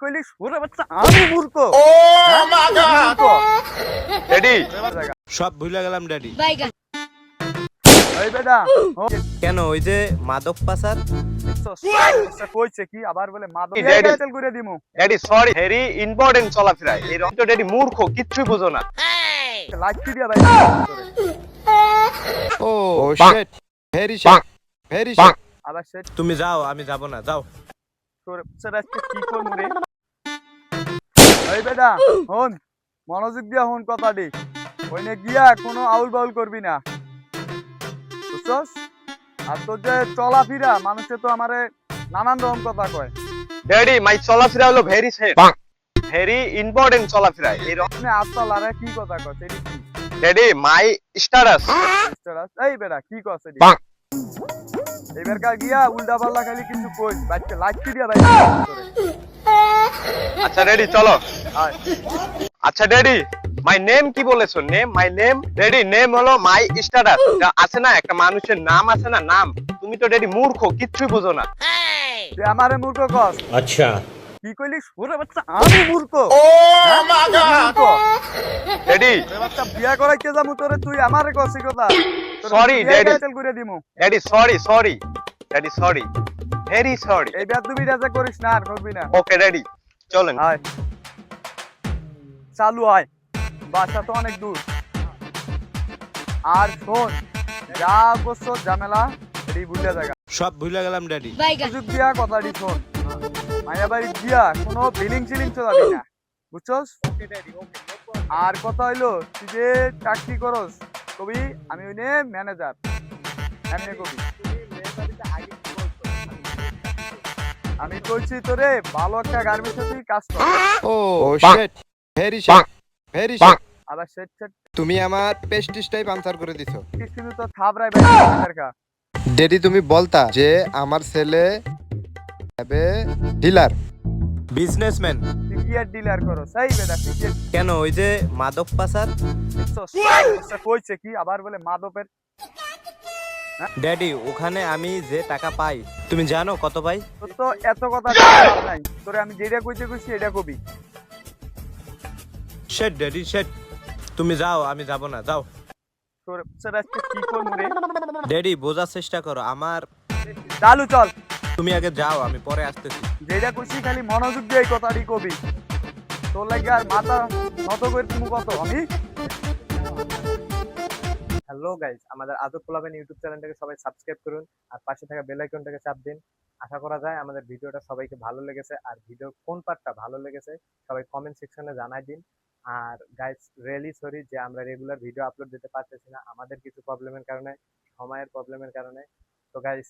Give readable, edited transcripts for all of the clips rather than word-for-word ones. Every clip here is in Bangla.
কইলি সুরে বাচ্চা আমি মূর্খ ড্যাডি সব ভুলে গেলাম ড্যাডি। এই বেটা কেন ওই যে মাদক পাচার? কইছে কি আবার বলে মাদক ড্যাডি। ক্যান্সেল করে দিমু। ড্যাডি সরি, ভেরি ইম্পর্টেন্ট চলাফেরা এই রং তো ড্যাডি মূর্খ, কিচ্ছুই বুঝো না। লাইট দিয়া ভাই oh shit, very shit, very shit. আবার সে তুমি যাও, আমি যাব না, যাও। তোর আজকে কি করমু রে? এই বেটা হন মনোযোগ দিয়া হন কথাটি, ওইনে গিয়া কোনো আউল বাউল করবি না, বুঝছস? আর তোর যে চলাফেরা মানুষে তো আমারে নানান রকম কথা কয়। ড্যাডি মাই চলাফেরা হলো ভেরি সেট, ভেরি ইম্পর্টেন্ট চলাফেরা এই রং। তুমি আজকাল আরে কি কথা কয় সেটি কি? ড্যাডি মাই স্ট্যাটাস। এই বেটা কি কয় সেটি? এবার কার গিয়া উল্টা পাল্লা খালি কিছু কই বাচ্চা লাইট দিয়া ভাই। আচ্ছা ড্যাডি চলো। আয় আচ্ছা ড্যাডি মাই নেম কি বলেছো? Name, my name daddy, name হলো মাই স্ট্যাটাস। আছে না একটা মানুষের নাম আছে না, নাম। তুমি তো ড্যাডি মূর্খ, কিচ্ছুই বুঝো না। তুই আমারে মূর্খ কস? আচ্ছা কি কইলি সুরে বাচ্চা আমি মূর্খ? ড্যাডি বাচ্চা বিয়া করাইতে যামু তোরে তুই আমারে কস এই কথা? Sorry, Daddy. ক্যান্সেল করে দিমু। Daddy sorry, sorry daddy, sorry, very sorry. এই বিয়া তুমি রাজা করিস না, আর করবি না। ওকে ড্যাডি চলেন। আয় চালু আয়, বাসা তো অনেক দূর। আর শোন, যা করছো ঝামেলা এটি ভুলে জায়গা, সব ভুলে গেলাম ড্যাডি। সুযোগ দিয়া কথাটি শোন। মায়া বাড়ি দিয়া কোনো ফিলিং সিলিং তো যাবি না, বুঝছস? আর কথা হইলো তুই যে চাকরি করস কবি আমি ওইনে ম্যানেজার, এমনি কবি। আমি কইছি তোরে ভালো একটা গার্মেন্টসে তুই কাজ কর। Oh shit, very shit, very shit. আবার সেট সেট তুমি আমার পেস্টিসটাই পাঞ্চার করে দিছো। কিন্তু তো থাবরাই বাইরে কা ড্যাডি তুমি বলতা যে আমার ছেলে হবে ডিলার, বিজনেসম্যান। তুই কি আর ডিলার করস? এই বেটা তুই কি কেন ওই যে মাদক পাচার? দেখছস? কইছে কি আবার বলে মাদকের? ড্যাডি ওখানে আমি যে টাকা পাই তুমি জানো কত পাই? তোর তো এত কথা লাভ নাই, তোরে আমি যেটা কইতে কইছি এটা কবি। শেট ড্যাডি শেট, তুমি যাও, আমি যাব না, যাও। তোর আজকে কি করমু রে? ড্যাডি বোঝার চেষ্টা করো আমার। চালু চল, তুমি আগে যাও, আমি পরে আসতেছি। যেটা কইছি খালি মনোযোগ দিয়ে এই কথাটি কবি। তোর লাগে আর মাথা নত করে তুমি কত আমি। হ্যালো গাইস, আমাদের আদব পোলাবেন ইউটিউব চ্যানেলটাকে সবাই সাবস্ক্রাইব করুন আর পাশে থাকা বেল আইকনটাকে চাপ দিন। আশা করা যায় আমাদের ভিডিওটা সবাইকে ভালো লেগেছে, আর ভিডিও কোন পার্টটা ভালো লেগেছে সবাই কমেন্ট সেকশনে জানাই দিন। আর গাইস রিয়েলি সরি যে আমরা রেগুলার ভিডিও আপলোড দিতে পারতেছি না, আমাদের কিছু প্রবলেমের কারণে, সময়ের প্রবলেমের কারণে। তো গাইস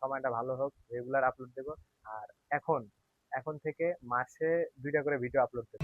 সময়টা ভালো হোক, রেগুলার আপলোড দেব। আর এখন এখন থেকে মাসে 2টা করে ভিডিও আপলোড দেব।